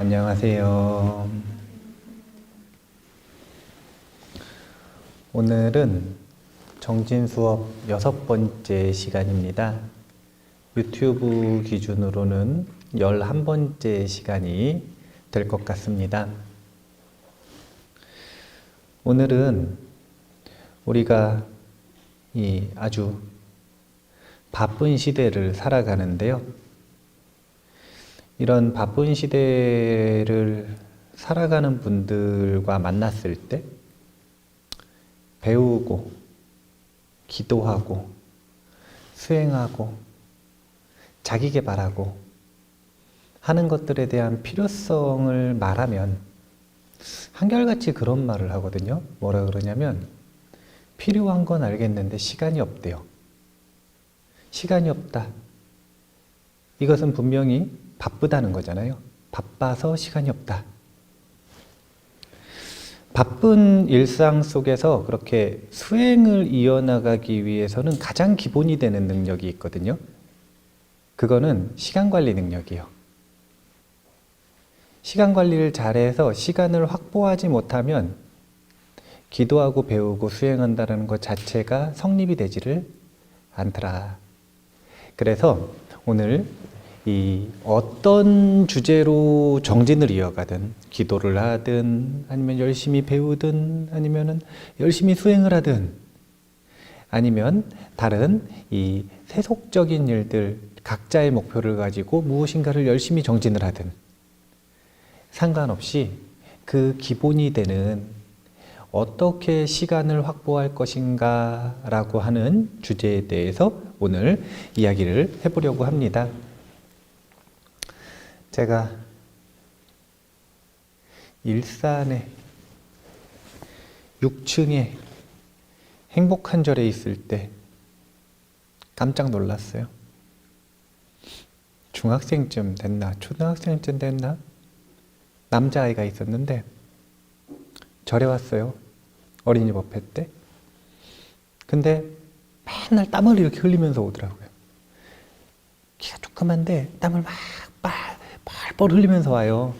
안녕하세요. 오늘은 정진 수업 6번째 시간입니다. 유튜브 기준으로는 11번째 시간이 될 것 같습니다. 오늘은 우리가 이 아주 바쁜 시대를 살아가는데요. 이런 바쁜 시대를 살아가는 분들과 만났을 때 배우고, 기도하고, 수행하고, 자기 개발하고 하는 것들에 대한 필요성을 말하면 한결같이 그런 말을 하거든요. 뭐라 그러냐면 필요한 건 알겠는데 시간이 없대요. 시간이 없다. 이것은 분명히 바쁘다는 거잖아요. 바빠서 시간이 없다. 바쁜 일상 속에서 그렇게 수행을 이어나가기 위해서는 가장 기본이 되는 능력이 있거든요. 그거는 시간 관리 능력이에요. 시간 관리를 잘해서 시간을 확보하지 못하면 기도하고 배우고 수행한다는 것 자체가 성립이 되지를 않더라. 그래서 오늘 이 어떤 주제로 정진을 이어가든 기도를 하든 아니면 열심히 배우든 아니면 열심히 수행을 하든 아니면 다른 이 세속적인 일들 각자의 목표를 가지고 무엇인가를 열심히 정진을 하든 상관없이 그 기본이 되는 어떻게 시간을 확보할 것인가 라고 하는 주제에 대해서 오늘 이야기를 해보려고 합니다. 제가 일산에 6층에 행복한 절에 있을 때 깜짝 놀랐어요. 중학생쯤 됐나 초등학생쯤 됐나 남자아이가 있었는데 절에 왔어요. 어린이 법회 때. 근데 맨날 땀을 이렇게 흘리면서 오더라고요. 키가 조그만데 땀을 막 뻘뻘 흘리면서 와요.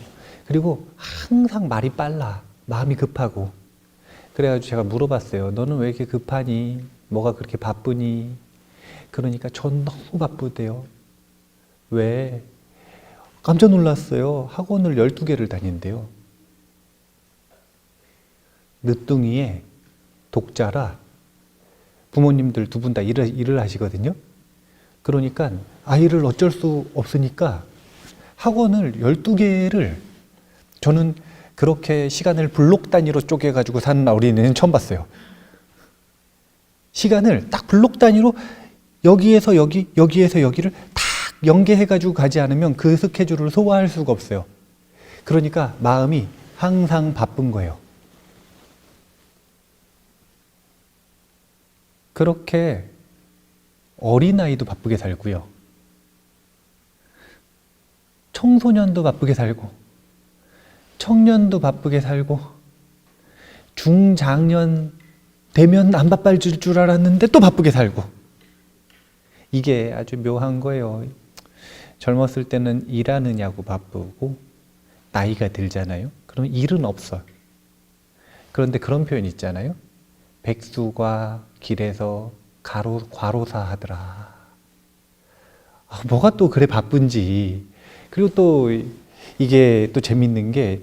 그리고 항상 말이 빨라. 마음이 급하고. 그래가지고 제가 물어봤어요. 너는 왜 이렇게 급하니? 뭐가 그렇게 바쁘니? 그러니까 전 너무 바쁘대요. 왜? 깜짝 놀랐어요. 학원을 12개를 다닌대요. 늦둥이에 독자라 부모님들 두 분 다 일을 하시거든요. 그러니까 아이를 어쩔 수 없으니까 학원을 12개를 저는 그렇게 시간을 블록 단위로 쪼개가지고 사는 어린이는 처음 봤어요. 시간을 딱 블록 단위로 여기에서 여기, 여기에서 여기를 딱 연계해가지고 가지 않으면 그 스케줄을 소화할 수가 없어요. 그러니까 마음이 항상 바쁜 거예요. 그렇게 어린아이도 바쁘게 살고요. 청소년도 바쁘게 살고 청년도 바쁘게 살고 중장년 되면 안 바빠질 줄 알았는데 또 바쁘게 살고 이게 아주 묘한 거예요. 젊었을 때는 일하느냐고 바쁘고 나이가 들잖아요. 그럼 일은 없어요. 그런데 그런 표현 있잖아요. 백수가 길에서 과로사 하더라. 뭐가 또 그래 바쁜지. 그리고 또 이게 또 재밌는 게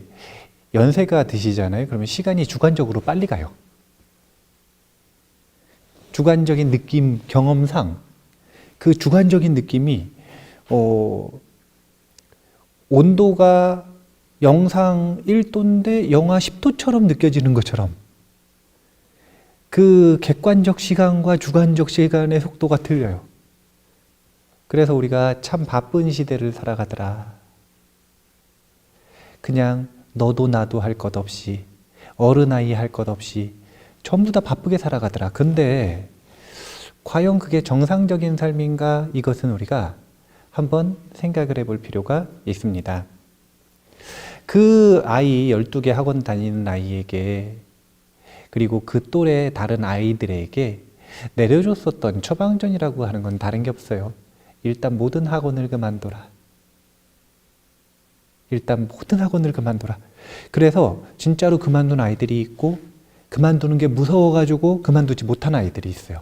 연세가 드시잖아요. 그러면 시간이 주관적으로 빨리 가요. 주관적인 느낌, 경험상 그 주관적인 느낌이 온도가 영상 1도인데 영하 10도처럼 느껴지는 것처럼 그 객관적 시간과 주관적 시간의 속도가 틀려요. 그래서 우리가 참 바쁜 시대를 살아가더라. 그냥 너도 나도 할 것 없이 어른아이 할 것 없이 전부 다 바쁘게 살아가더라. 근데 과연 그게 정상적인 삶인가? 이것은 우리가 한번 생각을 해볼 필요가 있습니다. 그 아이 12개 학원 다니는 아이에게 그리고 그 또래 다른 아이들에게 내려줬었던 처방전이라고 하는 건 다른 게 없어요. 일단 모든 학원을 그만둬라. 일단 모든 학원을 그만둬라. 그래서 진짜로 그만둔 아이들이 있고 그만두는 게 무서워가지고 그만두지 못한 아이들이 있어요.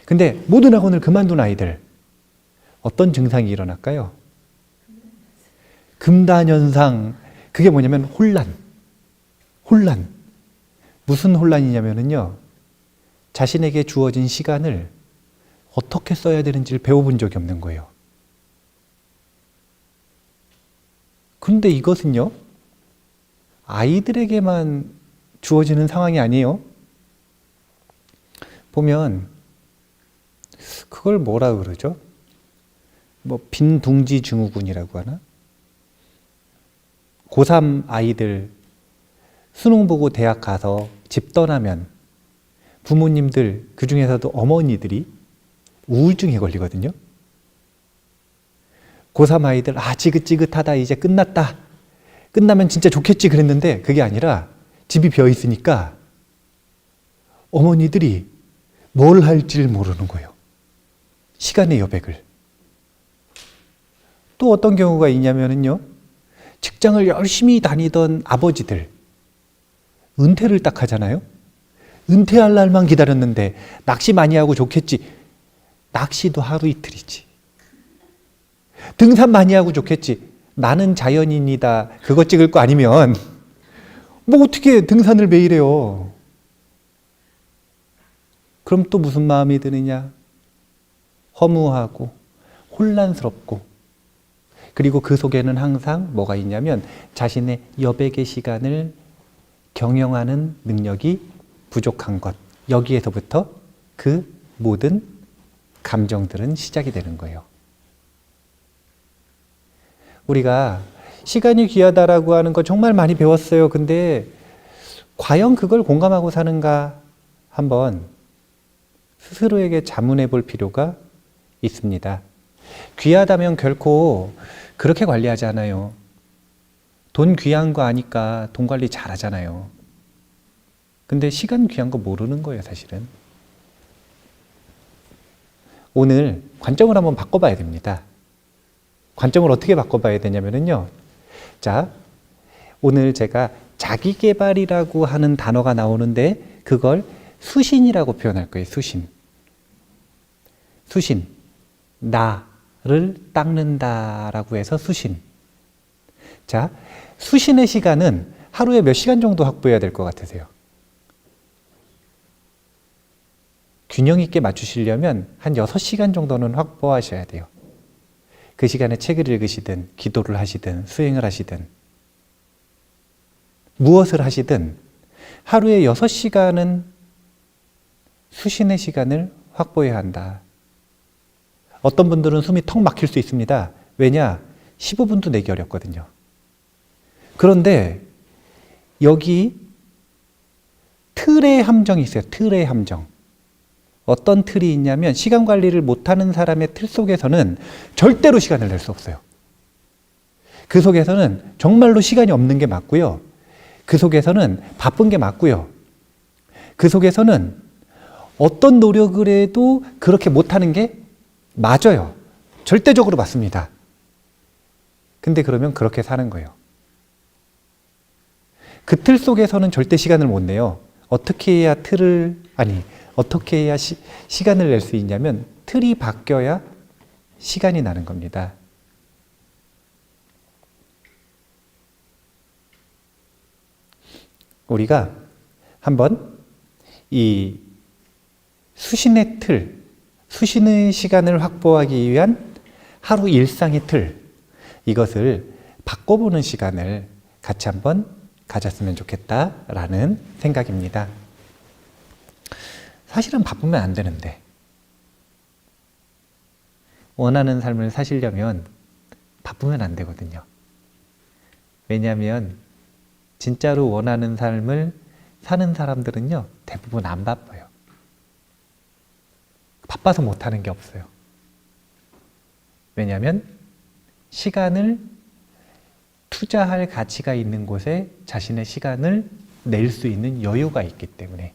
근데 모든 학원을 그만둔 아이들 어떤 증상이 일어날까요? 금단현상. 그게 뭐냐면 혼란. 무슨 혼란이냐면요, 자신에게 주어진 시간을 어떻게 써야 되는지를 배워본 적이 없는 거예요. 그런데 이것은요, 아이들에게만 주어지는 상황이 아니에요. 보면 그걸 뭐라 그러죠? 뭐 빈둥지 증후군이라고 하나? 고3 아이들 수능 보고 대학 가서 집 떠나면 부모님들, 그 중에서도 어머니들이 우울증에 걸리거든요. 고3 아이들, 지긋지긋하다, 이제 끝났다. 끝나면 진짜 좋겠지 그랬는데 그게 아니라 집이 비어 있으니까 어머니들이 뭘 할지를 모르는 거예요. 시간의 여백을. 또 어떤 경우가 있냐면요, 직장을 열심히 다니던 아버지들, 은퇴를 딱 하잖아요. 은퇴할 날만 기다렸는데 낚시 많이 하고 좋겠지. 낚시도 하루 이틀이지. 등산 많이 하고 좋겠지. 나는 자연인이다. 그거 찍을 거 아니면 뭐 어떻게 등산을 매일 해요. 그럼 또 무슨 마음이 드느냐? 허무하고 혼란스럽고, 그리고 그 속에는 항상 뭐가 있냐면 자신의 여백의 시간을 경영하는 능력이 부족한 것. 여기에서부터 그 모든 감정들은 시작이 되는 거예요. 우리가 시간이 귀하다라고 하는 거 정말 많이 배웠어요. 근데 과연 그걸 공감하고 사는가 한번 스스로에게 자문해 볼 필요가 있습니다. 귀하다면 결코 그렇게 관리하지 않아요. 돈 귀한 거 아니까 돈 관리 잘 하잖아요. 근데 시간 귀한 거 모르는 거예요, 사실은. 오늘 관점을 한번 바꿔봐야 됩니다. 관점을 어떻게 바꿔봐야 되냐면요. 자, 오늘 제가 자기계발이라고 하는 단어가 나오는데 그걸 수신이라고 표현할 거예요. 수신. 나를 닦는다라고 해서 수신. 자, 수신의 시간은 하루에 몇 시간 정도 확보해야 될 것 같으세요? 균형 있게 맞추시려면 한 6시간 정도는 확보하셔야 돼요. 그 시간에 책을 읽으시든 기도를 하시든 수행을 하시든 무엇을 하시든 하루에 6시간은 수신의 시간을 확보해야 한다. 어떤 분들은 숨이 턱 막힐 수 있습니다. 왜냐? 15분도 내기 어렵거든요. 그런데 여기 틀의 함정이 있어요. 틀의 함정. 어떤 틀이 있냐면 시간 관리를 못하는 사람의 틀 속에서는 절대로 시간을 낼 수 없어요. 그 속에서는 정말로 시간이 없는 게 맞고요. 그 속에서는 바쁜 게 맞고요. 그 속에서는 어떤 노력을 해도 그렇게 못하는 게 맞아요. 절대적으로 맞습니다. 근데 그러면 그렇게 사는 거예요. 그 틀 속에서는 절대 시간을 못 내요. 어떻게 해야 어떻게 해야 시간을 낼 수 있냐면 틀이 바뀌어야 시간이 나는 겁니다. 우리가 한번 이 수신의 틀, 수신의 시간을 확보하기 위한 하루 일상의 틀, 이것을 바꿔보는 시간을 같이 한번 가졌으면 좋겠다라는 생각입니다. 사실은 바쁘면 안 되는데 원하는 삶을 사시려면 바쁘면 안 되거든요. 왜냐하면 진짜로 원하는 삶을 사는 사람들은요, 대부분 안 바빠요. 바빠서 못하는 게 없어요. 왜냐하면 시간을 투자할 가치가 있는 곳에 자신의 시간을 낼 수 있는 여유가 있기 때문에.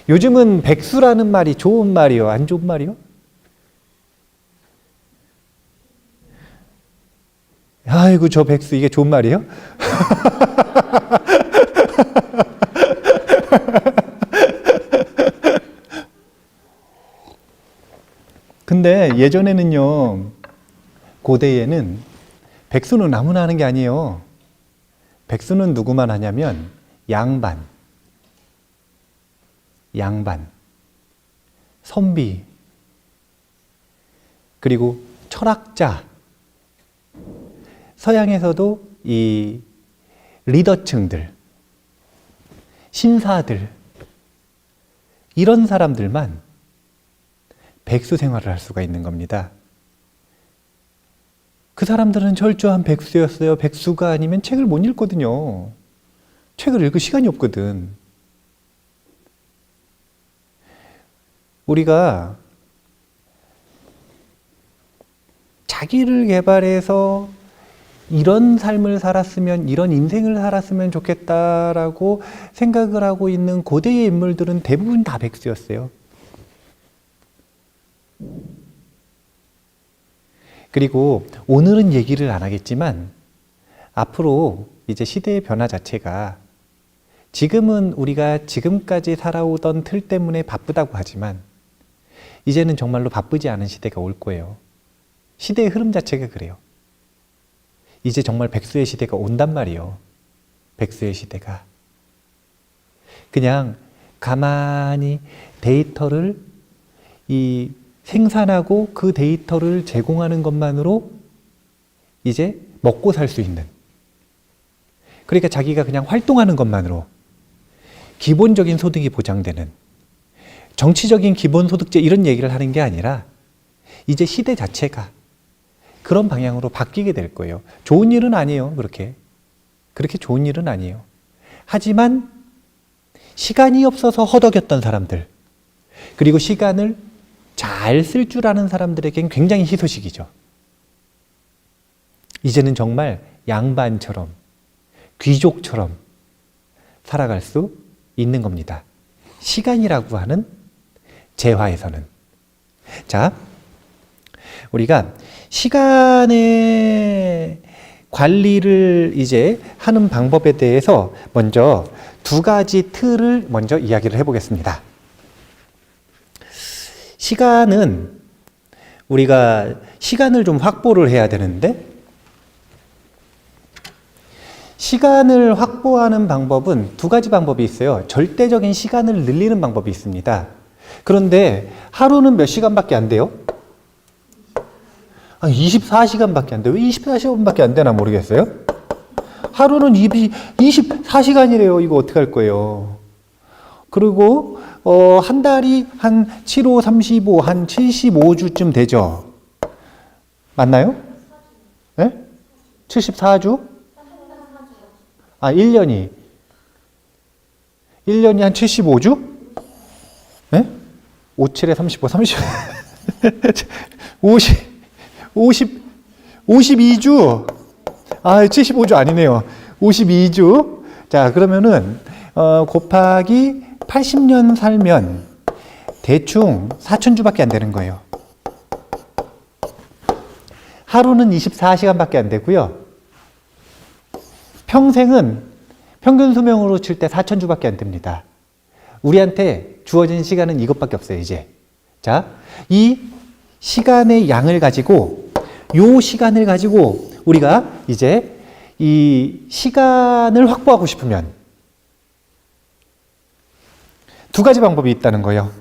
요즘은 백수라는 말이 좋은 말이요? 안 좋은 말이요? 아이고, 저 백수, 이게 좋은 말이에요? 근데 예전에는요, 고대에는 백수는 아무나 하는 게 아니에요. 백수는 누구만 하냐면 양반, 선비, 그리고 철학자, 서양에서도 이 리더층들, 신사들, 이런 사람들만 백수 생활을 할 수가 있는 겁니다. 그 사람들은 철저한 백수였어요. 백수가 아니면 책을 못 읽거든요. 책을 읽을 시간이 없거든. 우리가 자기를 개발해서 이런 삶을 살았으면, 이런 인생을 살았으면 좋겠다라고 생각을 하고 있는 고대의 인물들은 대부분 다 백수였어요. 그리고 오늘은 얘기를 안 하겠지만 앞으로 이제 시대의 변화 자체가, 지금은 우리가 지금까지 살아오던 틀 때문에 바쁘다고 하지만 이제는 정말로 바쁘지 않은 시대가 올 거예요. 시대의 흐름 자체가 그래요. 이제 정말 백수의 시대가 온단 말이에요. 백수의 시대가. 그냥 가만히 데이터를 생산하고 그 데이터를 제공하는 것만으로 이제 먹고 살 수 있는, 그러니까 자기가 그냥 활동하는 것만으로 기본적인 소득이 보장되는, 정치적인 기본소득제 이런 얘기를 하는 게 아니라 이제 시대 자체가 그런 방향으로 바뀌게 될 거예요. 좋은 일은 아니에요. 그렇게 좋은 일은 아니에요. 하지만 시간이 없어서 허덕였던 사람들, 그리고 시간을 잘 쓸 줄 아는 사람들에겐 굉장히 희소식이죠. 이제는 정말 양반처럼, 귀족처럼 살아갈 수 있는 겁니다. 시간이라고 하는 재화에서는. 자, 우리가 시간의 관리를 이제 하는 방법에 대해서 먼저 두 가지 틀을 먼저 이야기를 해보겠습니다. 시간은, 우리가 시간을 좀 확보를 해야 되는데, 시간을 확보하는 방법은 두 가지 방법이 있어요. 절대적인 시간을 늘리는 방법이 있습니다. 그런데 하루는 몇 시간밖에 안 돼요? 24시간밖에 안 돼요. 왜 24시간밖에 안 되나 모르겠어요. 하루는 24시간이래요. 이거 어떻게 할 거예요? 그리고 한 달이 한 7, 5, 35, 한 75주쯤 되죠. 맞나요? 네? 74주? 1년이 한 75주? 네? 5, 7에 35, 30, 52주. 75주 아니네요. 52주. 자, 그러면은, 곱하기 80년 살면 대충 4,000주밖에 안 되는 거예요. 하루는 24시간밖에 안 되고요. 평생은 평균 수명으로 칠 때 4,000주밖에 안 됩니다. 우리한테 주어진 시간은 이것밖에 없어요, 이제. 자, 이 시간의 양을 가지고, 요 시간을 가지고 우리가 이제 이 시간을 확보하고 싶으면 두 가지 방법이 있다는 거예요.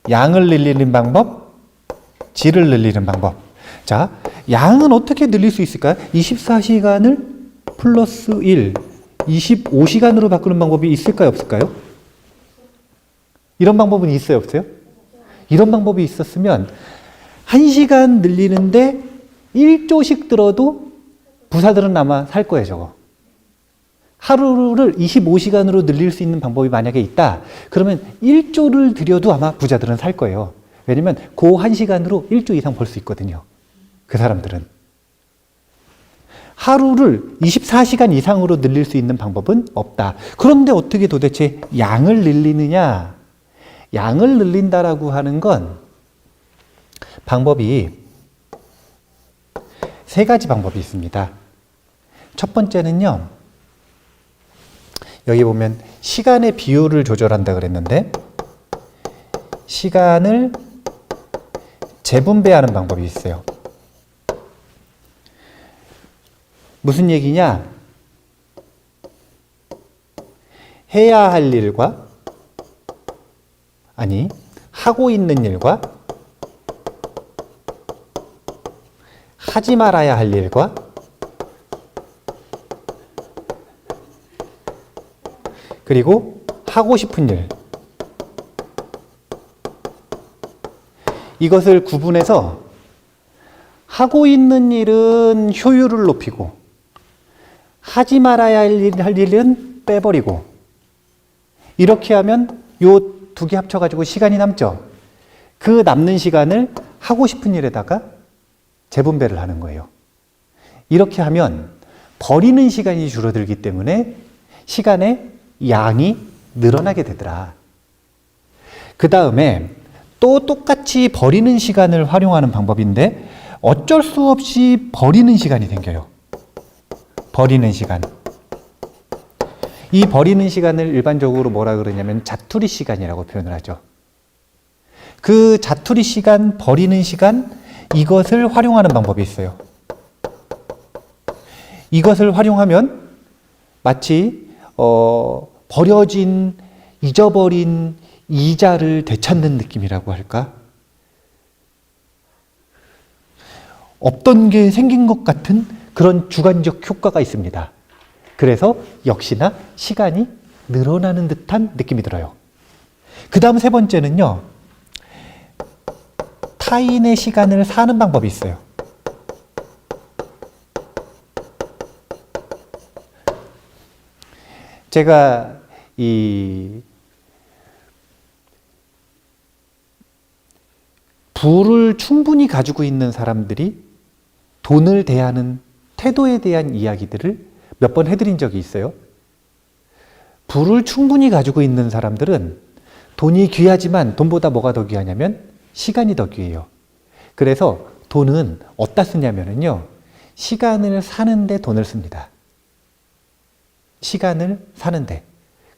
양을 늘리는 방법, 질을 늘리는 방법. 자, 양은 어떻게 늘릴 수 있을까요? 24시간을 플러스 1, 25시간으로 바꾸는 방법이 있을까요? 없을까요? 이런 방법은 있어요? 없어요? 이런 방법이 있었으면 1시간 늘리는데 1조씩 들어도 부사들은 아마 살 거예요, 저거. 하루를 25시간으로 늘릴 수 있는 방법이 만약에 있다. 그러면 1조를 들여도 아마 부자들은 살 거예요. 왜냐면 그 1시간으로 1조 이상 벌 수 있거든요. 그 사람들은. 하루를 24시간 이상으로 늘릴 수 있는 방법은 없다. 그런데 어떻게 도대체 양을 늘리느냐? 양을 늘린다라고 하는 건 방법이 세 가지 방법이 있습니다. 첫 번째는요, 여기 보면 시간의 비율을 조절한다 그랬는데, 시간을 재분배하는 방법이 있어요. 무슨 얘기냐? 해야 할 일과, 아니, 하고 있는 일과, 하지 말아야 할 일과, 그리고 하고 싶은 일, 이것을 구분해서 하고 있는 일은 효율을 높이고 하지 말아야 할 일은 빼버리고, 이렇게 하면 요 두 개 합쳐가지고 시간이 남죠. 그 남는 시간을 하고 싶은 일에다가 재분배를 하는 거예요. 이렇게 하면 버리는 시간이 줄어들기 때문에 시간의 양이 늘어나게 되더라. 그 다음에 또 똑같이 버리는 시간을 활용하는 방법인데, 어쩔 수 없이 버리는 시간이 생겨요. 버리는 시간. 이 버리는 시간을 일반적으로 뭐라 그러냐면 자투리 시간이라고 표현을 하죠. 그 자투리 시간, 버리는 시간, 이것을 활용하는 방법이 있어요. 이것을 활용하면 마치 버려진, 잊어버린 이자를 되찾는 느낌이라고 할까? 없던 게 생긴 것 같은 그런 주관적 효과가 있습니다. 그래서 역시나 시간이 늘어나는 듯한 느낌이 들어요. 그 다음 세 번째는요, 타인의 시간을 사는 방법이 있어요. 제가 이 부를 충분히 가지고 있는 사람들이 돈을 대하는 태도에 대한 이야기들을 몇 번 해드린 적이 있어요. 부를 충분히 가지고 있는 사람들은 돈이 귀하지만 돈보다 뭐가 더 귀하냐면 시간이 더 귀해요. 그래서 돈은 어디다 쓰냐면요, 시간을 사는데 돈을 씁니다. 시간을 사는데.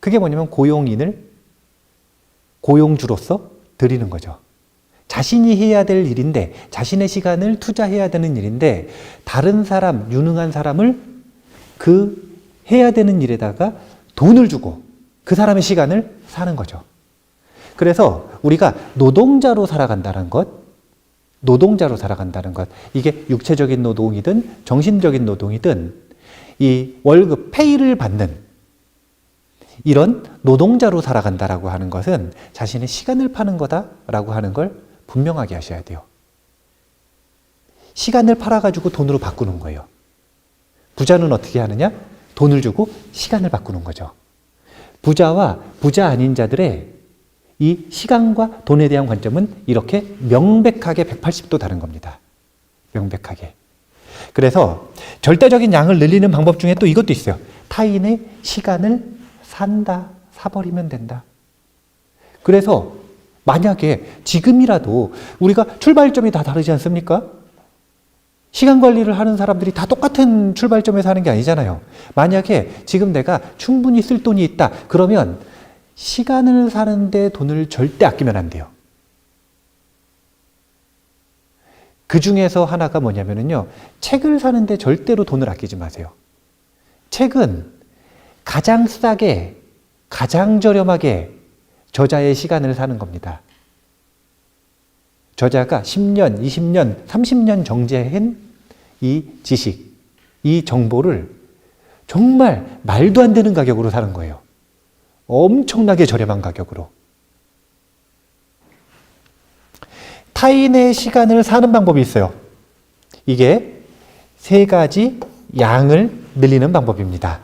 그게 뭐냐면 고용주로서 드리는 거죠. 자신이 해야 될 일인데, 자신의 시간을 투자해야 되는 일인데, 다른 사람, 유능한 사람을 그 해야 되는 일에다가 돈을 주고 그 사람의 시간을 사는 거죠. 그래서 우리가 노동자로 살아간다는 것, 이게 육체적인 노동이든 정신적인 노동이든 이 월급, 페이를 받는 이런 노동자로 살아간다라고 하는 것은 자신의 시간을 파는 거다라고 하는 걸 분명하게 하셔야 돼요. 시간을 팔아가지고 돈으로 바꾸는 거예요. 부자는 어떻게 하느냐? 돈을 주고 시간을 바꾸는 거죠. 부자와 부자 아닌 자들의 이 시간과 돈에 대한 관점은 이렇게 명백하게 180도 다른 겁니다. 명백하게. 그래서 절대적인 양을 늘리는 방법 중에 또 이것도 있어요. 타인의 시간을 산다, 사버리면 된다. 그래서 만약에 지금이라도 우리가 출발점이 다 다르지 않습니까? 시간 관리를 하는 사람들이 다 똑같은 출발점에서 하는 게 아니잖아요. 만약에 지금 내가 충분히 쓸 돈이 있다, 그러면 시간을 사는데 돈을 절대 아끼면 안 돼요. 그 중에서 하나가 뭐냐면요, 책을 사는데 절대로 돈을 아끼지 마세요. 책은 가장 싸게, 가장 저렴하게 저자의 시간을 사는 겁니다. 저자가 10년, 20년, 30년 정제한 이 지식, 이 정보를 정말 말도 안 되는 가격으로 사는 거예요. 엄청나게 저렴한 가격으로. 타인의 시간을 사는 방법이 있어요. 이게 세 가지 양을 늘리는 방법입니다.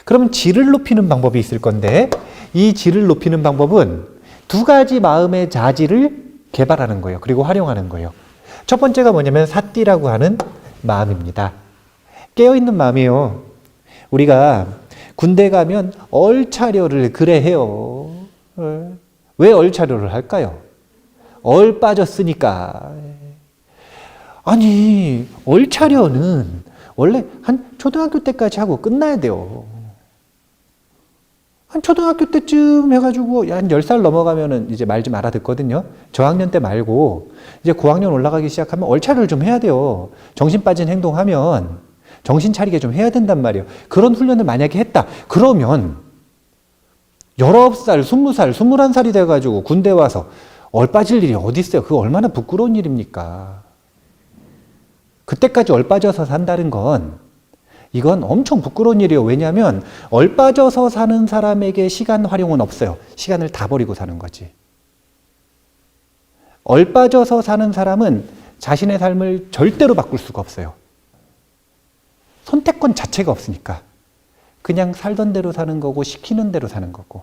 그럼 질을 높이는 방법이 있을 건데, 이 질을 높이는 방법은 두 가지 마음의 자질을 개발하는 거예요. 그리고 활용하는 거예요. 첫 번째가 뭐냐면 사띠라고 하는 마음입니다. 깨어있는 마음이에요. 우리가 군대 가면 얼차려를 그래 해요. 왜 얼차려를 할까요? 얼 빠졌으니까. 아니, 얼차려는 원래 한 초등학교 때까지 하고 끝나야 돼요. 한 초등학교 때쯤 해가지고 한 10살 넘어가면은 이제 말 좀 알아듣거든요. 저학년 때 말고 이제 9학년 올라가기 시작하면 얼차려를 좀 해야 돼요. 정신 빠진 행동하면 정신 차리게 좀 해야 된단 말이에요. 그런 훈련을 만약에 했다. 그러면 19살, 20살, 21살이 돼가지고 군대 와서 얼빠질 일이 어디 있어요. 그거 얼마나 부끄러운 일입니까? 그때까지 얼빠져서 산다는 건 이건 엄청 부끄러운 일이에요. 왜냐하면 얼빠져서 사는 사람에게 시간 활용은 없어요. 시간을 다 버리고 사는 거지. 얼빠져서 사는 사람은 자신의 삶을 절대로 바꿀 수가 없어요. 선택권 자체가 없으니까. 그냥 살던 대로 사는 거고 시키는 대로 사는 거고.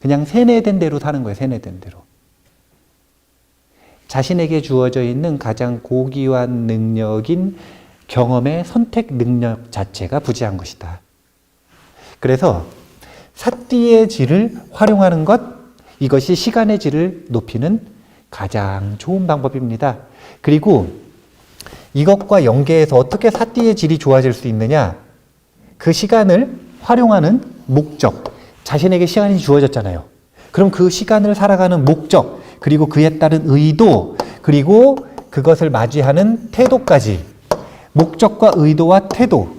그냥 세뇌된 대로 사는 거예요. 세뇌된 대로. 자신에게 주어져 있는 가장 고귀한 능력인 경험의 선택 능력 자체가 부재한 것이다. 그래서 사띠의 질을 활용하는 것, 이것이 시간의 질을 높이는 가장 좋은 방법입니다. 그리고 이것과 연계해서 어떻게 사띠의 질이 좋아질 수 있느냐? 그 시간을 활용하는 목적, 자신에게 시간이 주어졌잖아요. 그럼 그 시간을 살아가는 목적, 그리고 그에 따른 의도, 그리고 그것을 맞이하는 태도까지, 목적과 의도와 태도,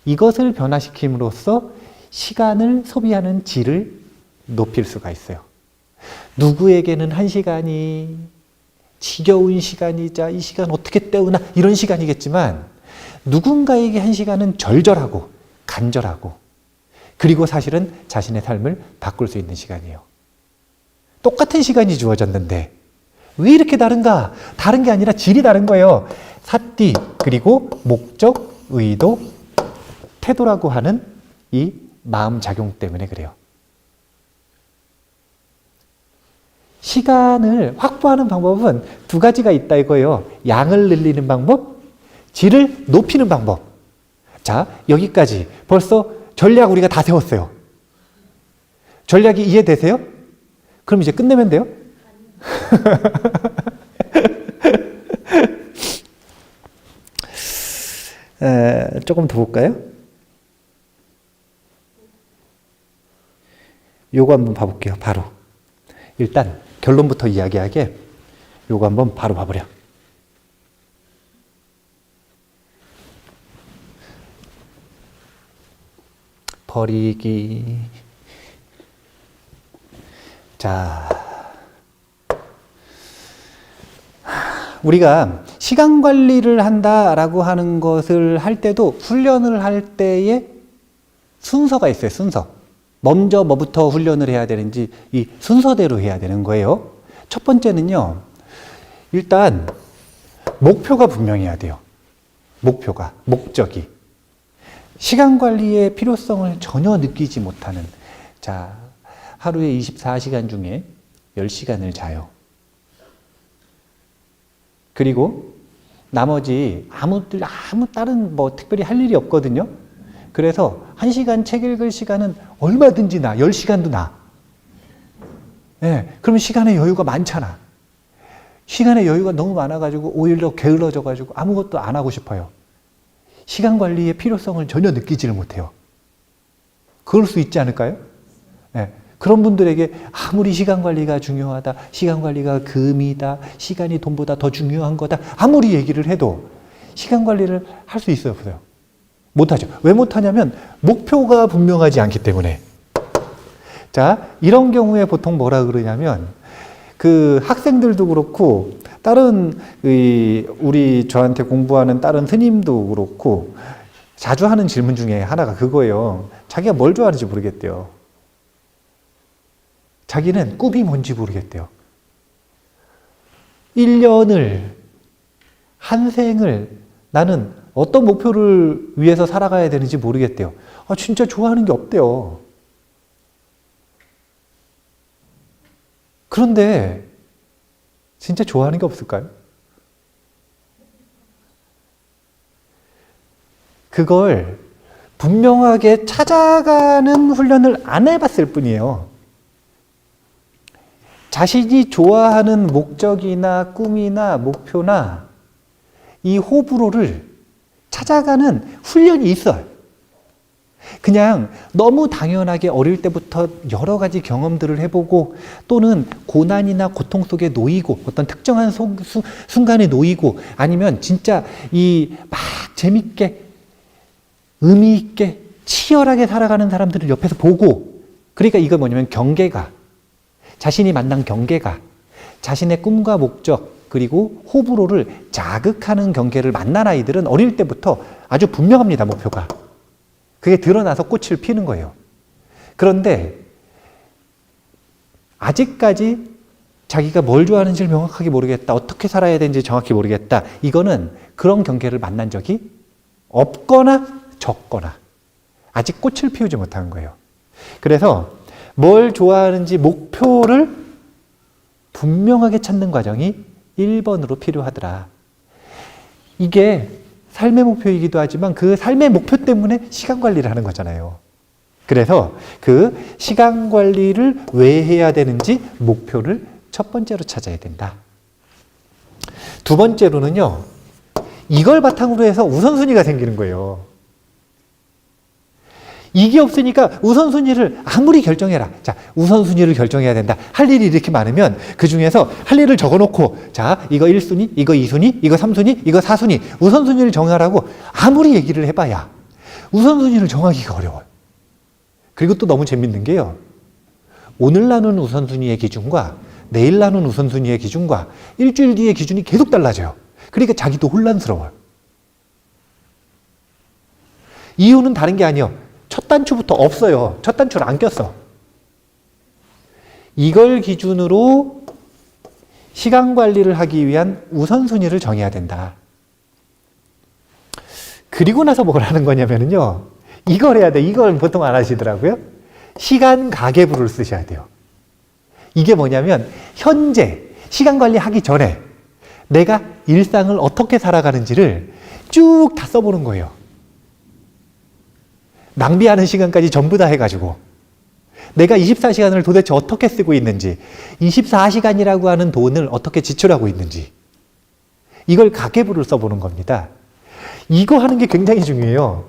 이것을 변화시킴으로써 시간을 소비하는 질을 높일 수가 있어요. 누구에게는 1시간이 지겨운 시간이자 이 시간 어떻게 때우나 이런 시간이겠지만 누군가에게 1시간은 절절하고 간절하고 그리고 사실은 자신의 삶을 바꿀 수 있는 시간이에요. 똑같은 시간이 주어졌는데 왜 이렇게 다른가? 다른 게 아니라 질이 다른 거예요. 사띠, 그리고 목적, 의도, 태도라고 하는 이 마음 작용 때문에 그래요. 시간을 확보하는 방법은 2가지가 있다 이거예요. 양을 늘리는 방법, 질을 높이는 방법. 자, 여기까지 벌써 전략 우리가 다 세웠어요. 전략이 이해되세요? 그럼 이제 끝내면 돼요? 조금 더 볼까요? 요거 한번 봐볼게요. 바로. 일단 결론부터 이야기하게 요거 한번 바로 봐보려. 버리기. 자, 우리가 시간 관리를 한다라고 하는 것을 할 때도 훈련을 할 때에 순서가 있어요. 순서. 먼저 뭐부터 훈련을 해야 되는지 이 순서대로 해야 되는 거예요. 첫 번째는요. 일단 목표가 분명해야 돼요. 목표가, 목적이. 시간 관리의 필요성을 전혀 느끼지 못하는, 자, 하루에 24시간 중에 10시간을 자요. 그리고 나머지 아무 다른 뭐 특별히 할 일이 없거든요. 그래서 1시간 책 읽을 시간은 얼마든지 나, 10시간도 나. 네, 그러면 시간의 여유가 많잖아. 시간의 여유가 너무 많아가지고 오히려 게을러져가지고 아무것도 안 하고 싶어요. 시간 관리의 필요성을 전혀 느끼지를 못해요. 그럴 수 있지 않을까요? 네, 그런 분들에게 아무리 시간 관리가 중요하다, 시간 관리가 금이다, 시간이 돈보다 더 중요한 거다, 아무리 얘기를 해도 시간 관리를 할 수 있어요, 없어요? 못하죠. 왜 못하냐면 목표가 분명하지 않기 때문에. 자, 이런 경우에 보통 뭐라 그러냐면 그 학생들도 그렇고 다른 우리 저한테 공부하는 다른 스님도 그렇고 자주 하는 질문 중에 하나가 그거예요. 자기가 뭘 좋아하는지 모르겠대요. 자기는 꿈이 뭔지 모르겠대요. 1년을, 한 생을 나는 어떤 목표를 위해서 살아가야 되는지 모르겠대요. 아, 진짜 좋아하는 게 없대요. 그런데 진짜 좋아하는 게 없을까요? 그걸 분명하게 찾아가는 훈련을 안 해봤을 뿐이에요. 자신이 좋아하는 목적이나 꿈이나 목표나 이 호불호를 찾아가는 훈련이 있어요. 그냥 너무 당연하게 어릴 때부터 여러 가지 경험들을 해보고 또는 고난이나 고통 속에 놓이고 어떤 특정한 순간에 놓이고 아니면 진짜 이 막 재밌게 의미 있게 치열하게 살아가는 사람들을 옆에서 보고 그러니까 이거 뭐냐면 경계가 자신이 만난 경계가 자신의 꿈과 목적 그리고 호불호를 자극하는 경계를 만난 아이들은 어릴 때부터 아주 분명합니다. 목표가. 그게 드러나서 꽃을 피는 거예요. 그런데 아직까지 자기가 뭘 좋아하는지를 명확하게 모르겠다. 어떻게 살아야 되는지 정확히 모르겠다. 이거는 그런 경계를 만난 적이 없거나 적거나 아직 꽃을 피우지 못한 거예요. 그래서 뭘 좋아하는지 목표를 분명하게 찾는 과정이 1번으로 필요하더라. 이게 삶의 목표이기도 하지만 그 삶의 목표 때문에 시간 관리를 하는 거잖아요. 그래서 그 시간 관리를 왜 해야 되는지 목표를 첫 번째로 찾아야 된다. 두 번째로는요, 이걸 바탕으로 해서 우선순위가 생기는 거예요. 이게 없으니까 우선순위를 아무리 결정해라. 자, 우선순위를 결정해야 된다. 할 일이 이렇게 많으면 그 중에서 할 일을 적어놓고 자, 이거 1순위, 이거 2순위, 이거 3순위, 이거 4순위 우선순위를 정하라고 아무리 얘기를 해봐야 우선순위를 정하기가 어려워요. 그리고 또 너무 재밌는 게요. 오늘 나눈 우선순위의 기준과 내일 나눈 우선순위의 기준과 일주일 뒤의 기준이 계속 달라져요. 그러니까 자기도 혼란스러워요. 이유는 다른 게 아니에요. 첫 단추부터 없어요. 첫 단추를 안 꼈어. 이걸 기준으로 시간 관리를 하기 위한 우선순위를 정해야 된다. 그리고 나서 뭘 하는 거냐면요. 이걸 해야 돼. 이걸 보통 안 하시더라고요. 시간 가계부를 쓰셔야 돼요. 이게 뭐냐면 현재 시간 관리하기 전에 내가 일상을 어떻게 살아가는지를 쭉 다 써보는 거예요. 낭비하는 시간까지 전부 다 해가지고 내가 24시간을 도대체 어떻게 쓰고 있는지 24시간이라고 하는 돈을 어떻게 지출하고 있는지 이걸 가계부를 써보는 겁니다. 이거 하는 게 굉장히 중요해요.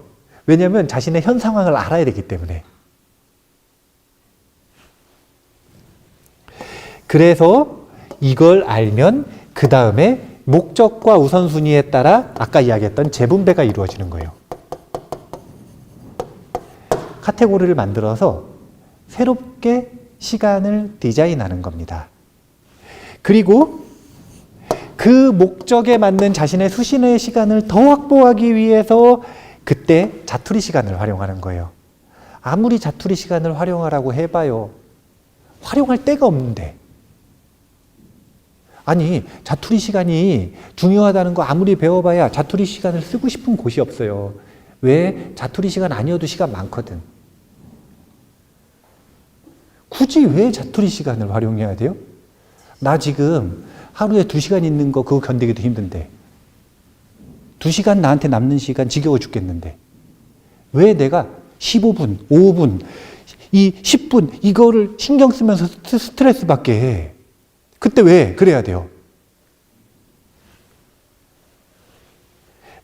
왜냐하면 자신의 현 상황을 알아야 되기 때문에. 그래서 이걸 알면 그 다음에 목적과 우선순위에 따라 아까 이야기했던 재분배가 이루어지는 거예요. 카테고리를 만들어서 새롭게 시간을 디자인하는 겁니다. 그리고 그 목적에 맞는 자신의 수신의 시간을 더 확보하기 위해서 그때 자투리 시간을 활용하는 거예요. 아무리 자투리 시간을 활용하라고 해봐요. 활용할 데가 없는데. 아니, 자투리 시간이 중요하다는 거 아무리 배워봐야 자투리 시간을 쓰고 싶은 곳이 없어요. 왜? 자투리 시간 아니어도 시간 많거든. 굳이 왜 자투리 시간을 활용해야 돼요? 나 지금 하루에 2시간 있는 거 그거 견디기도 힘든데 2시간 나한테 남는 시간 지겨워 죽겠는데 왜 내가 15분, 5분, 이 10분 이거를 신경 쓰면서 스트레스 받게 해? 그때 왜 그래야 돼요?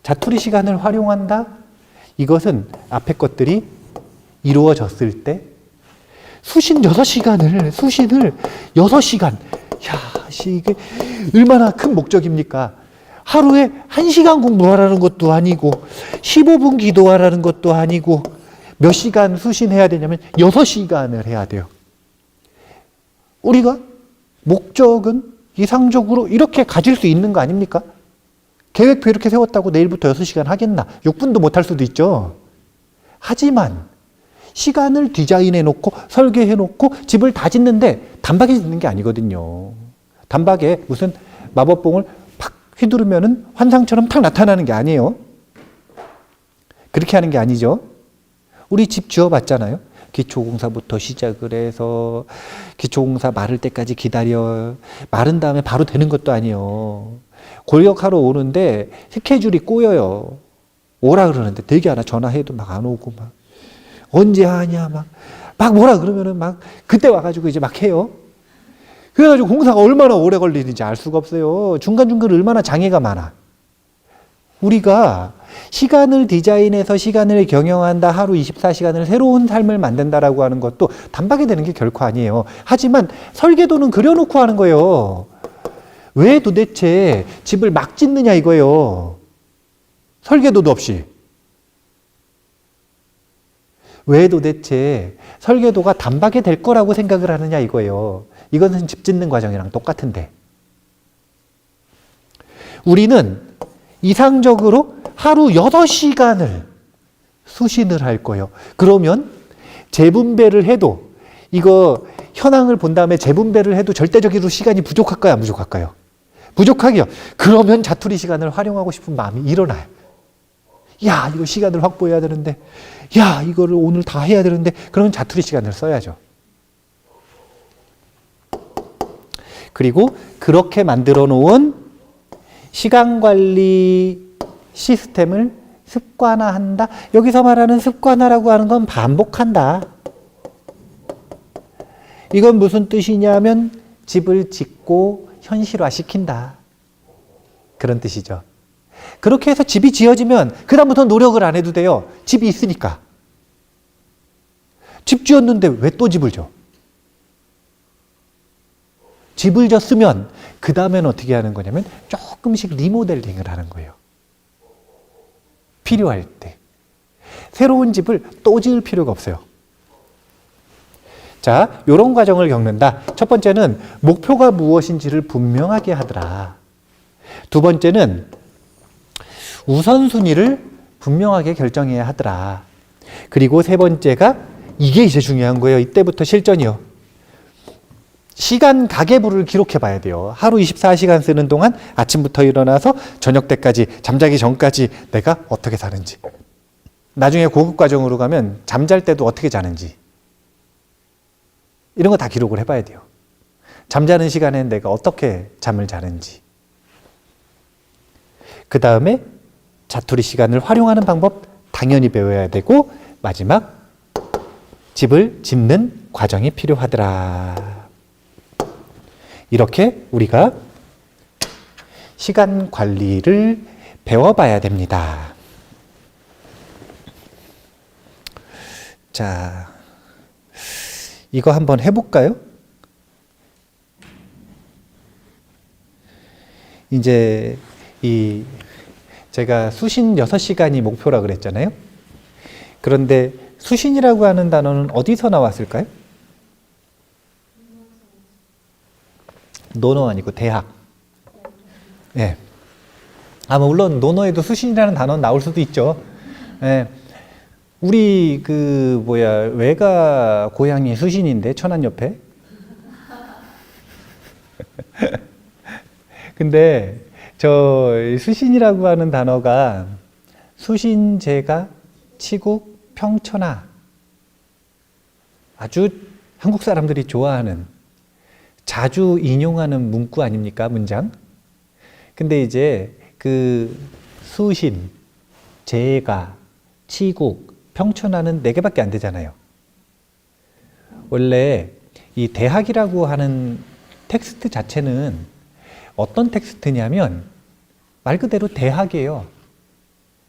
자투리 시간을 활용한다? 이것은 앞에 것들이 이루어졌을 때 수신을 6시간. 야, 이게 얼마나 큰 목적입니까? 하루에 1시간 공부하라는 것도 아니고 15분 기도하라는 것도 아니고 몇 시간 수신해야 되냐면 6시간을 해야 돼요. 우리가 목적은 이상적으로 이렇게 가질 수 있는 거 아닙니까? 계획표 이렇게 세웠다고 내일부터 6시간 하겠나? 6분도 못 할 수도 있죠. 하지만 시간을 디자인해 놓고 설계해 놓고 집을 다 짓는데 단박에 짓는 게 아니거든요. 단박에 무슨 마법봉을 팍 휘두르면은 환상처럼 탁 나타나는 게 아니에요. 그렇게 하는 게 아니죠. 우리 집 지어봤잖아요. 기초공사부터 시작을 해서 기초공사 마를 때까지 기다려. 마른 다음에 바로 되는 것도 아니에요. 골격하러 오는데 스케줄이 꼬여요. 오라 그러는데 되게 하나 전화해도 막 안 오고 막 언제 하냐 막 뭐라 그러면은 막 그때 와가지고 이제 막 해요. 그래가지고 공사가 얼마나 오래 걸리는지 알 수가 없어요. 중간중간 얼마나 장애가 많아. 우리가 시간을 디자인해서 시간을 경영한다, 하루 24시간을 새로운 삶을 만든다라고 하는 것도 단박에 되는 게 결코 아니에요. 하지만 설계도는 그려놓고 하는 거예요. 왜 도대체 집을 막 짓느냐 이거예요. 설계도도 없이. 왜 도대체 설계도가 단박에 될 거라고 생각을 하느냐 이거예요. 이것은 집 짓는 과정이랑 똑같은데. 우리는 이상적으로 하루 6시간을 수신을 할 거예요. 그러면 재분배를 해도, 이거 현황을 본 다음에 재분배를 해도 절대적으로 시간이 부족할까요? 안 부족할까요? 부족하게요. 그러면 자투리 시간을 활용하고 싶은 마음이 일어나요. 야, 이거 시간을 확보해야 되는데, 야, 이거를 오늘 다 해야 되는데, 그러면 자투리 시간을 써야죠. 그리고 그렇게 만들어 놓은 시간 관리 시스템을 습관화한다. 여기서 말하는 습관화라고 하는 건 반복한다. 이건 무슨 뜻이냐면 집을 짓고 현실화시킨다. 그런 뜻이죠. 그렇게 해서 집이 지어지면 그 다음부터 노력을 안 해도 돼요. 집이 있으니까. 집 지었는데 왜 또 집을 져? 집을 졌으면 그 다음에는 어떻게 하는 거냐면 조금씩 리모델링을 하는 거예요. 필요할 때. 새로운 집을 또 지을 필요가 없어요. 자, 이런 과정을 겪는다. 첫 번째는 목표가 무엇인지를 분명하게 하더라. 두 번째는 우선순위를 분명하게 결정해야 하더라. 그리고 세 번째가 이게 이제 중요한 거예요. 이때부터 실전이요. 시간 가계부를 기록해 봐야 돼요. 하루 24시간 쓰는 동안 아침부터 일어나서 저녁 때까지, 잠자기 전까지 내가 어떻게 사는지. 나중에 고급 과정으로 가면 잠잘 때도 어떻게 자는지. 이런 거 다 기록을 해 봐야 돼요. 잠자는 시간에 내가 어떻게 잠을 자는지. 그 다음에 자투리 시간을 활용하는 방법 당연히 배워야 되고, 마지막 집을 짓는 과정이 필요하더라. 이렇게 우리가 시간 관리를 배워봐야 됩니다. 자, 이거 한번 해볼까요? 이제 제가 수신 6시간이 목표라 그랬잖아요. 그런데 수신이라고 하는 단어는 어디서 나왔을까요? 논어 아니고 대학. 예. 물론 논어에도 수신이라는 단어는 나올 수도 있죠. 예. 우리 외가 고향이 수신인데, 천안 옆에. 근데 저 수신이라고 하는 단어가 수신제가 치국 평천하, 아주 한국 사람들이 좋아하는, 자주 인용하는 문구 아닙니까? 문장. 근데 이제 그 수신, 제가, 치국, 평천하는 4개밖에 안 되잖아요. 원래 이 대학이라고 하는 텍스트 자체는 어떤 텍스트냐면 말 그대로 대학이에요.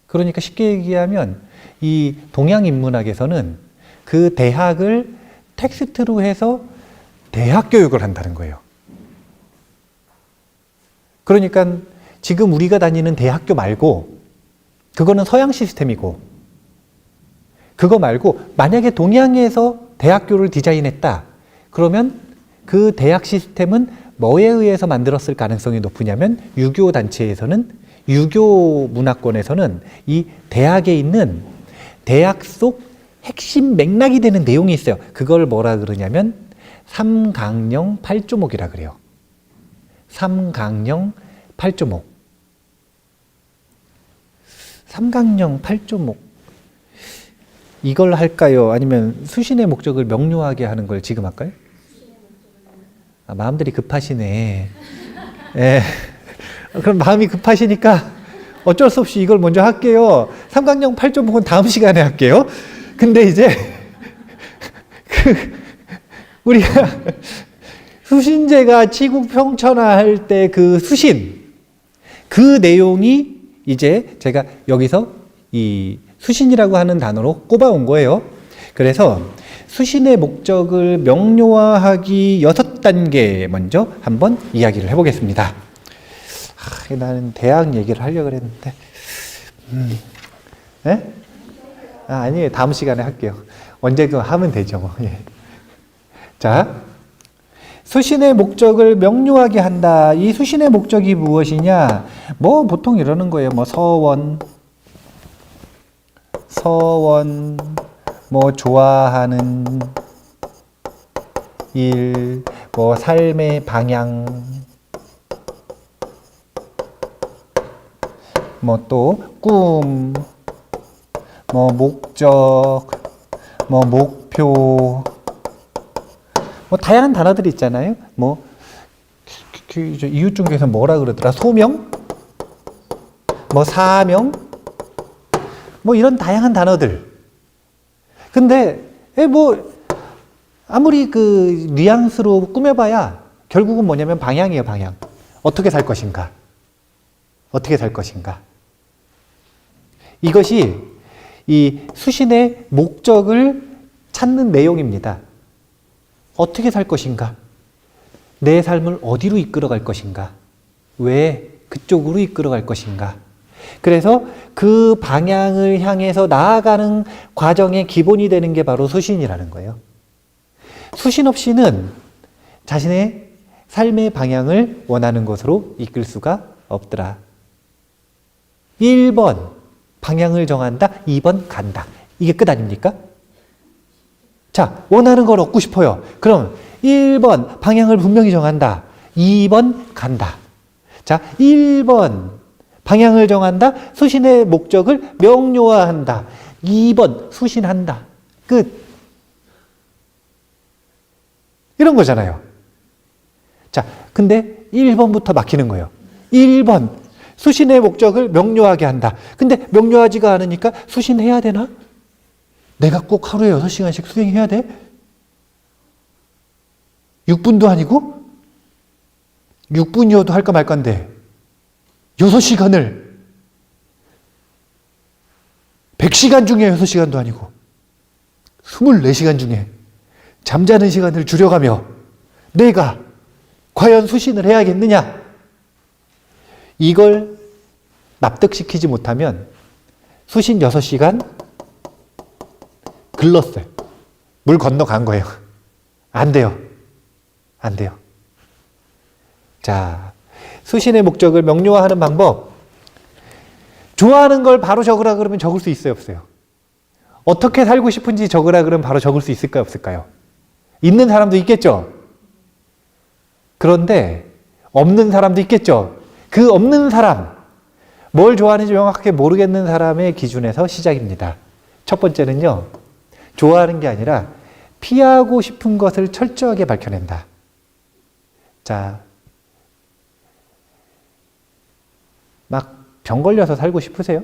그러니까 쉽게 얘기하면 이 동양인문학에서는 그 대학을 텍스트로 해서 대학 교육을 한다는 거예요. 그러니까 지금 우리가 다니는 대학교 말고, 그거는 서양 시스템이고, 그거 말고 만약에 동양에서 대학교를 디자인했다. 그러면 그 대학 시스템은 뭐에 의해서 만들었을 가능성이 높으냐면, 유교 단체에서는, 유교 문화권에서는 이 대학에 있는 대학 속 핵심 맥락이 되는 내용이 있어요. 그걸 뭐라 그러냐면 삼강령 8조목이라 그래요. 삼강령 8조목. 삼강령 8조목. 이걸 할까요? 아니면 수신의 목적을 명료하게 하는 걸 지금 할까요? 마음들이 급하시네. 예. 그럼 마음이 급하시니까 어쩔 수 없이 이걸 먼저 할게요. 삼강령 8조목은 다음 시간에 할게요. 근데 이제 우리가 수신제가 치국평천하할 때 그 수신, 그 내용이 이제 제가 여기서 이 수신이라고 하는 단어로 꼽아온 거예요. 그래서 수신의 목적을 명료화하기 6단계 먼저 한번 이야기를 해보겠습니다. 나는 대학 얘기를 하려고 그랬는데 네? 아니에요. 다음 시간에 할게요. 언제 그 하면 되죠. 뭐. 예. 자, 수신의 목적을 명료하게 한다. 이 수신의 목적이 무엇이냐? 뭐 보통 이러는 거예요. 뭐 서원, 뭐 좋아하는 일, 뭐 삶의 방향, 뭐 또 꿈, 뭐 목적, 뭐 목표, 뭐 다양한 단어들이 있잖아요. 뭐 이웃 중에서 뭐라 그러더라? 소명, 뭐 사명, 뭐 이런 다양한 단어들. 근데 뭐 아무리 그 뉘앙스로 꾸며봐야 결국은 뭐냐면 방향이에요. 방향. 어떻게 살 것인가? 어떻게 살 것인가? 이것이 이 수신의 목적을 찾는 내용입니다. 어떻게 살 것인가? 내 삶을 어디로 이끌어 갈 것인가? 왜 그쪽으로 이끌어 갈 것인가? 그래서 그 방향을 향해서 나아가는 과정의 기본이 되는 게 바로 수신이라는 거예요. 수신 없이는 자신의 삶의 방향을 원하는 곳으로 이끌 수가 없더라. 1번 방향을 정한다, 2번 간다. 이게 끝 아닙니까? 자, 원하는 걸 얻고 싶어요. 그럼 1번 방향을 분명히 정한다, 2번 간다. 자, 1번 방향을 정한다, 수신의 목적을 명료화한다, 2번 수신한다. 끝. 이런 거잖아요. 자, 근데 1번부터 막히는 거예요. 1번 수신의 목적을 명료하게 한다. 근데 명료하지가 않으니까 수신해야 되나? 내가 꼭 하루에 6시간씩 수행해야 돼? 6분도 아니고? 6분이어도 할까 말까인데 6시간을 100시간 중에 6시간도 아니고 24시간 중에 잠자는 시간을 줄여가며 내가 과연 수신을 해야겠느냐? 이걸 납득시키지 못하면 수신 6시간 글렀어요. 물 건너간 거예요. 안 돼요. 안 돼요. 자, 수신의 목적을 명료화하는 방법. 좋아하는 걸 바로 적으라 그러면 적을 수 있어요, 없어요? 어떻게 살고 싶은지 적으라 그러면 바로 적을 수 있을까요, 없을까요? 있는 사람도 있겠죠? 그런데 없는 사람도 있겠죠? 그 없는 사람, 뭘 좋아하는지 명확하게 모르겠는 사람의 기준에서 시작입니다. 첫 번째는요, 좋아하는 게 아니라 피하고 싶은 것을 철저하게 밝혀낸다. 자, 막 병 걸려서 살고 싶으세요?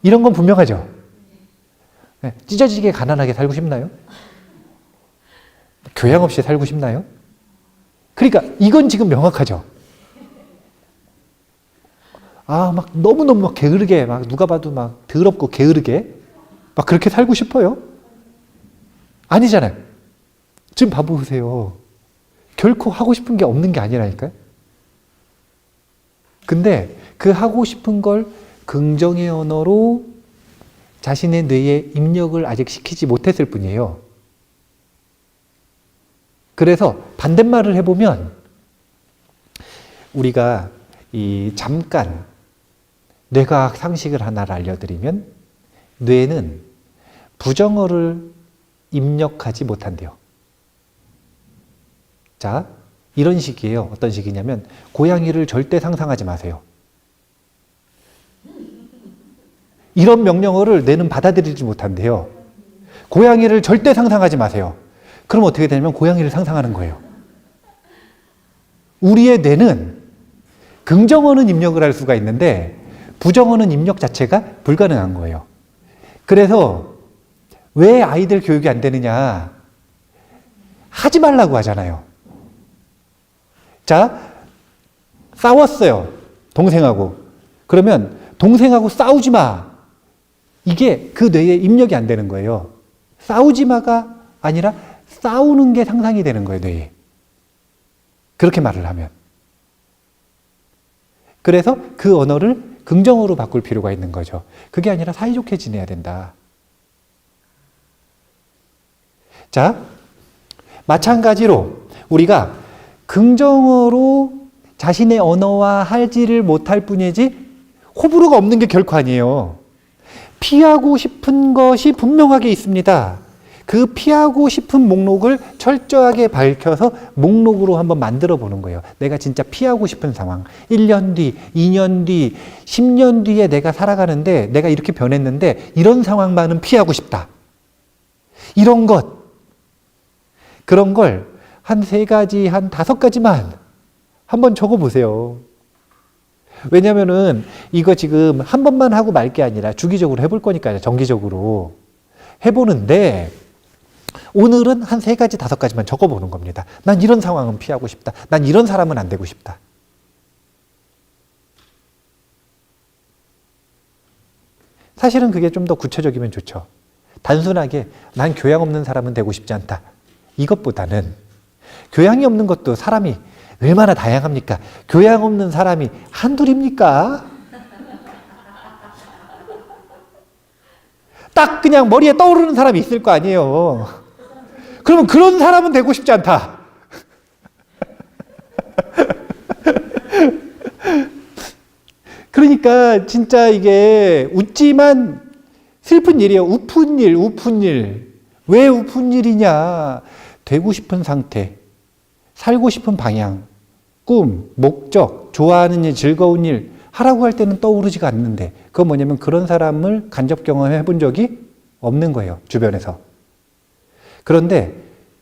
이런 건 분명하죠? 네, 찢어지게 가난하게 살고 싶나요? 교양 없이 살고 싶나요? 그러니까 이건 지금 명확하죠? 막 너무너무 막 게으르게, 막 누가 봐도 막 더럽고 게으르게 막 그렇게 살고 싶어요? 아니잖아요. 지금 봐보세요. 결코 하고 싶은 게 없는 게 아니라니까요. 근데 그 하고 싶은 걸 긍정의 언어로 자신의 뇌에 입력을 아직 시키지 못했을 뿐이에요. 그래서 반대말을 해보면 우리가 잠깐 뇌과학 상식을 하나를 알려드리면 뇌는 부정어를 입력하지 못한대요. 자, 이런 식이에요. 어떤 식이냐면 고양이를 절대 상상하지 마세요. 이런 명령어를 뇌는 받아들이지 못한대요. 고양이를 절대 상상하지 마세요. 그럼 어떻게 되냐면 고양이를 상상하는 거예요. 우리의 뇌는 긍정어는 입력을 할 수가 있는데 부정어는 입력 자체가 불가능한 거예요. 그래서 왜 아이들 교육이 안 되느냐? 하지 말라고 하잖아요. 자, 싸웠어요. 동생하고. 그러면 동생하고 싸우지 마. 이게 그 뇌에 입력이 안 되는 거예요. 싸우지 마가 아니라 싸우는 게 상상이 되는 거예요, 뇌에. 그렇게 말을 하면. 그래서 그 언어를 긍정어로 바꿀 필요가 있는 거죠. 그게 아니라 사이좋게 지내야 된다. 자, 마찬가지로 우리가 긍정어로 자신의 언어와 할지를 못할 뿐이지 호불호가 없는 게 결코 아니에요. 피하고 싶은 것이 분명하게 있습니다. 그 피하고 싶은 목록을 철저하게 밝혀서 목록으로 한번 만들어 보는 거예요. 내가 진짜 피하고 싶은 상황. 1년 뒤, 2년 뒤, 10년 뒤에 내가 살아가는데 내가 이렇게 변했는데 이런 상황만은 피하고 싶다. 이런 것. 그런 걸 한 3가지, 한 5가지만 한번 적어 보세요. 왜냐면은 이거 지금 한 번만 하고 말 게 아니라 주기적으로 해볼 거니까요. 정기적으로 해보는데 오늘은 한 3가지, 5가지만 적어보는 겁니다. 난 이런 상황은 피하고 싶다. 난 이런 사람은 안 되고 싶다. 사실은 그게 좀 더 구체적이면 좋죠. 단순하게 난 교양 없는 사람은 되고 싶지 않다. 이것보다는 교양이 없는 것도 사람이 얼마나 다양합니까? 교양 없는 사람이 한둘입니까? 딱 그냥 머리에 떠오르는 사람이 있을 거 아니에요. 그러면 그런 사람은 되고 싶지 않다. 그러니까 진짜 이게 웃지만 슬픈 일이에요. 우픈 일, 우픈 일. 왜 우픈 일이냐? 되고 싶은 상태, 살고 싶은 방향, 꿈, 목적, 좋아하는 일, 즐거운 일 하라고 할 때는 떠오르지가 않는데 그건 뭐냐면 그런 사람을 간접 경험해 본 적이 없는 거예요. 주변에서. 그런데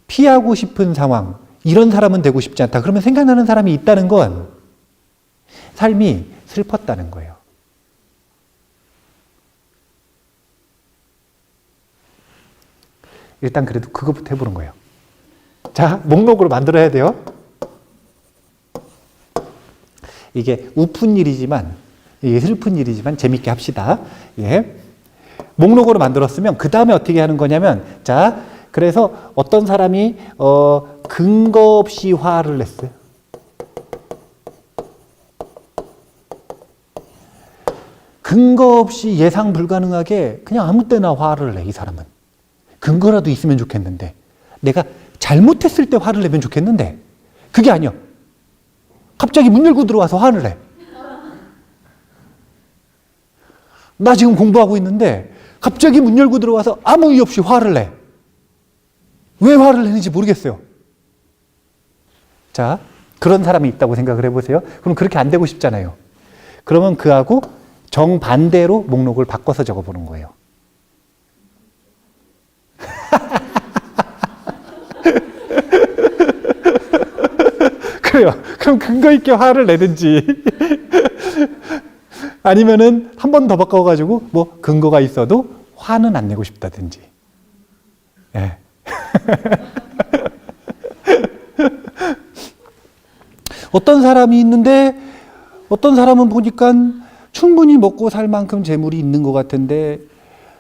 피하고 싶은 상황, 이런 사람은 되고 싶지 않다. 그러면 생각나는 사람이 있다는 건 삶이 슬펐다는 거예요. 일단 그래도 그것부터 해보는 거예요. 자, 목록으로 만들어야 돼요. 이게 우픈 일이지만, 이게 슬픈 일이지만 재밌게 합시다. 예. 목록으로 만들었으면 그 다음에 어떻게 하는 거냐면, 자, 그래서 어떤 사람이 근거 없이 화를 냈어요. 근거 없이 예상 불가능하게 그냥 아무 때나 화를 내, 이 사람은. 근거라도 있으면 좋겠는데, 내가 잘못했을 때 화를 내면 좋겠는데, 그게 아니야. 갑자기 문 열고 들어와서 화를 내. 나 지금 공부하고 있는데 갑자기 문 열고 들어와서 아무 이유 없이 화를 내. 왜 화를 내는지 모르겠어요. 자, 그런 사람이 있다고 생각을 해보세요. 그럼 그렇게 안 되고 싶잖아요. 그러면 그하고 정반대로 목록을 바꿔서 적어보는 거예요. 그래요. 그럼 근거 있게 화를 내든지 아니면은 한 번 더 바꿔가지고 뭐 근거가 있어도 화는 안 내고 싶다든지. 예. 어떤 사람이 있는데 어떤 사람은 보니까 충분히 먹고 살 만큼 재물이 있는 것 같은데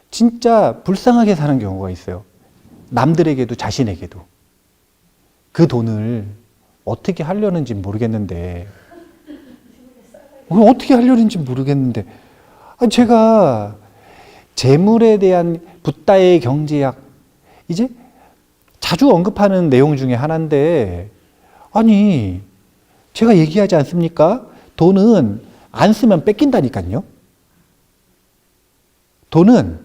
진짜 불쌍하게 사는 경우가 있어요. 남들에게도 자신에게도. 그 돈을 어떻게 하려는지 모르겠는데 어떻게 하려는지 모르겠는데 제가 재물에 대한 붓다의 경제학 이제 자주 언급하는 내용 중에 하나인데 아니 제가 얘기하지 않습니까? 돈은 안 쓰면 뺏긴다니까요. 돈은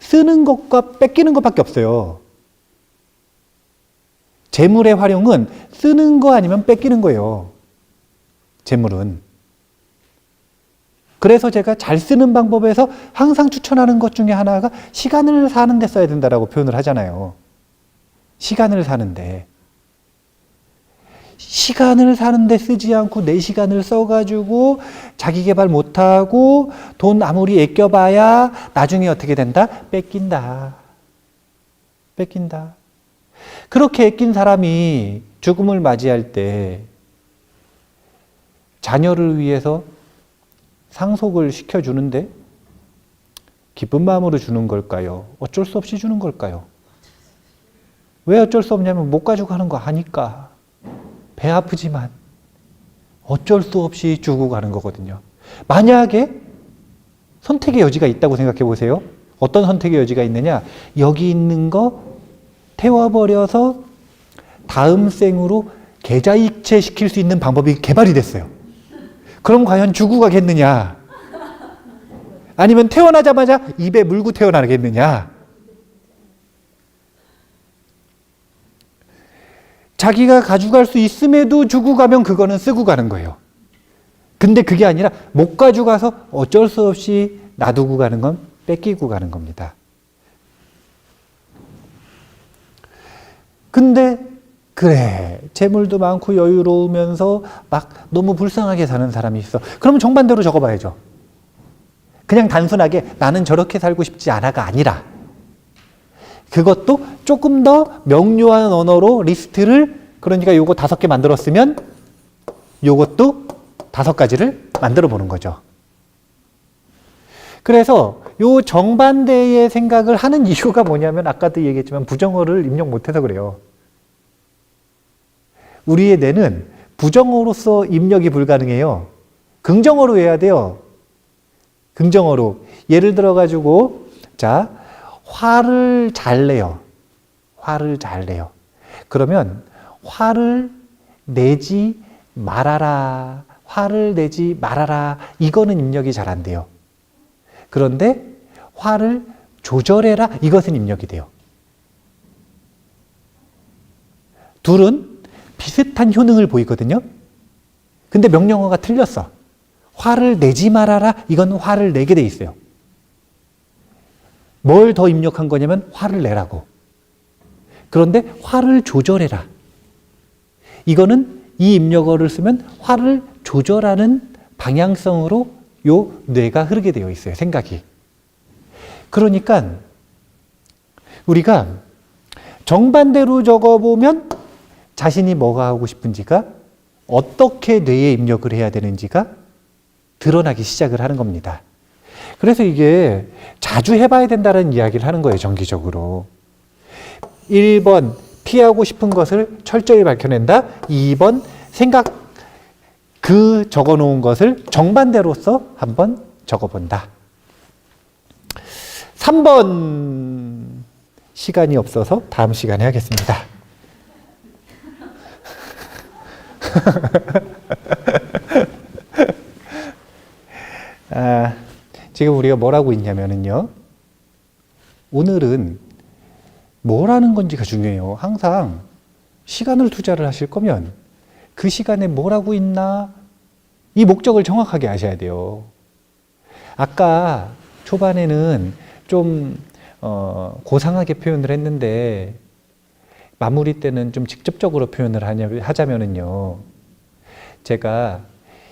쓰는 것과 뺏기는 것밖에 없어요. 재물의 활용은 쓰는 거 아니면 뺏기는 거예요. 재물은. 그래서 제가 잘 쓰는 방법에서 항상 추천하는 것 중에 하나가 시간을 사는 데 써야 된다라고 표현을 하잖아요. 시간을 사는데. 시간을 사는데 쓰지 않고 내 시간을 써가지고 자기 개발 못하고 돈 아무리 아껴봐야 나중에 어떻게 된다? 뺏긴다. 뺏긴다. 그렇게 애낀 사람이 죽음을 맞이할 때 자녀를 위해서 상속을 시켜주는데 기쁜 마음으로 주는 걸까요? 어쩔 수 없이 주는 걸까요? 왜 어쩔 수 없냐면 못 가지고 가는 거 아니까. 배 아프지만 어쩔 수 없이 주고 가는 거거든요. 만약에 선택의 여지가 있다고 생각해 보세요. 어떤 선택의 여지가 있느냐? 여기 있는 거 태워버려서 다음 생으로 계좌이체 시킬 수 있는 방법이 개발이 됐어요. 그럼 과연 주고 가겠느냐? 아니면 태어나자마자 입에 물고 태어나겠느냐? 자기가 가져갈 수 있음에도 주고 가면 그거는 쓰고 가는 거예요. 근데 그게 아니라 못 가져가서 어쩔 수 없이 놔두고 가는 건 뺏기고 가는 겁니다. 근데 그래, 재물도 많고 여유로우면서 막 너무 불쌍하게 사는 사람이 있어. 그러면 정반대로 적어봐야죠. 그냥 단순하게 나는 저렇게 살고 싶지 않아가 아니라 그것도 조금 더 명료한 언어로 리스트를, 그러니까 요거 5개 만들었으면 요것도 5가지를 만들어 보는 거죠. 그래서 요 정반대의 생각을 하는 이유가 뭐냐면 아까도 얘기했지만 부정어를 입력 못해서 그래요. 우리의 뇌는 부정어로서 입력이 불가능해요. 긍정어로 해야 돼요. 긍정어로. 예를 들어 가지고 자, 화를 잘 내요. 화를 잘 내요. 그러면 화를 내지 말아라. 화를 내지 말아라. 이거는 입력이 잘 안 돼요. 그런데 화를 조절해라. 이것은 입력이 돼요. 둘은 비슷한 효능을 보이거든요. 근데 명령어가 틀렸어. 화를 내지 말아라. 이건 화를 내게 돼 있어요. 뭘 더 입력한 거냐면 화를 내라고. 그런데 화를 조절해라. 이거는 이 입력어를 쓰면 화를 조절하는 방향성으로 요 뇌가 흐르게 되어 있어요. 생각이. 그러니까 우리가 정반대로 적어보면 자신이 뭐가 하고 싶은지가, 어떻게 뇌에 입력을 해야 되는지가 드러나기 시작을 하는 겁니다. 그래서 이게 자주 해봐야 된다는 이야기를 하는 거예요. 정기적으로. 1번 피하고 싶은 것을 철저히 밝혀낸다. 2번 생각 그 적어놓은 것을 정반대로서 한번 적어본다. 3번 시간이 없어서 다음 시간에 하겠습니다. 지금 우리가 뭘 하고 있냐면요. 오늘은 뭘 하는 건지가 중요해요. 항상 시간을 투자를 하실 거면 그 시간에 뭘 하고 있나, 이 목적을 정확하게 아셔야 돼요. 아까 초반에는 좀 고상하게 표현을 했는데 마무리 때는 좀 직접적으로 표현을 하자면은요. 제가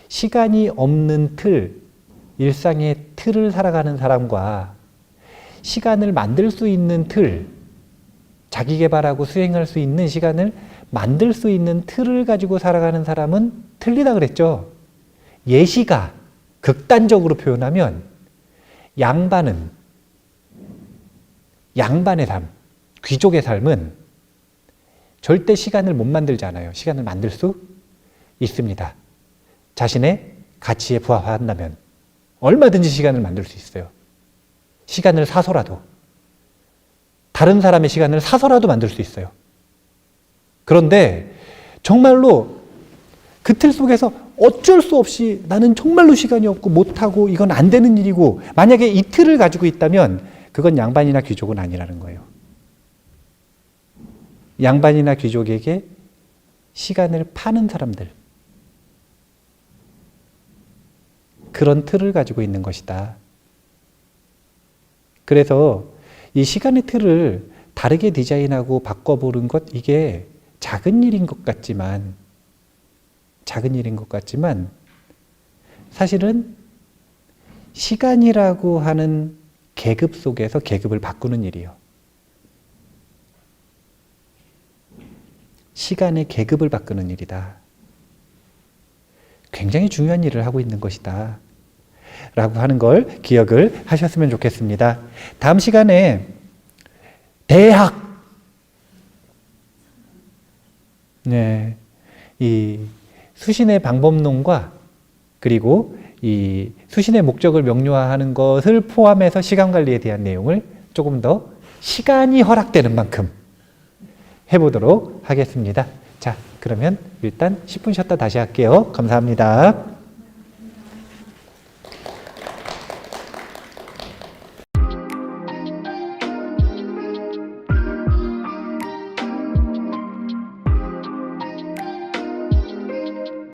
시간이 없는 틀, 일상의 틀을 살아가는 사람과 시간을 만들 수 있는 틀, 자기 개발하고 수행할 수 있는 시간을 만들 수 있는 틀을 가지고 살아가는 사람은 틀리다 그랬죠. 예시가 극단적으로 표현하면 양반의 삶, 귀족의 삶은 절대 시간을 못 만들잖아요. 시간을 만들 수 있습니다. 자신의 가치에 부합한다면 얼마든지 시간을 만들 수 있어요. 시간을 사서라도, 다른 사람의 시간을 사서라도 만들 수 있어요. 그런데 정말로 그 틀 속에서 어쩔 수 없이 나는 정말로 시간이 없고 못하고 이건 안 되는 일이고, 만약에 이 틀을 가지고 있다면 그건 양반이나 귀족은 아니라는 거예요. 양반이나 귀족에게 시간을 파는 사람들, 그런 틀을 가지고 있는 것이다. 그래서 이 시간의 틀을 다르게 디자인하고 바꿔보는 것, 이게 작은 일인 것 같지만 사실은 시간이라고 하는 계급 속에서 계급을 바꾸는 일이에요. 시간의 계급을 바꾸는 일이다. 굉장히 중요한 일을 하고 있는 것이다. 라고 하는 걸 기억을 하셨으면 좋겠습니다. 다음 시간에 대학. 네. 이 수신의 방법론과 그리고 이 수신의 목적을 명료화하는 것을 포함해서 시간 관리에 대한 내용을 조금 더 시간이 허락되는 만큼 해보도록 하겠습니다. 자, 그러면 일단 10분 쉬었다 다시 할게요. 감사합니다.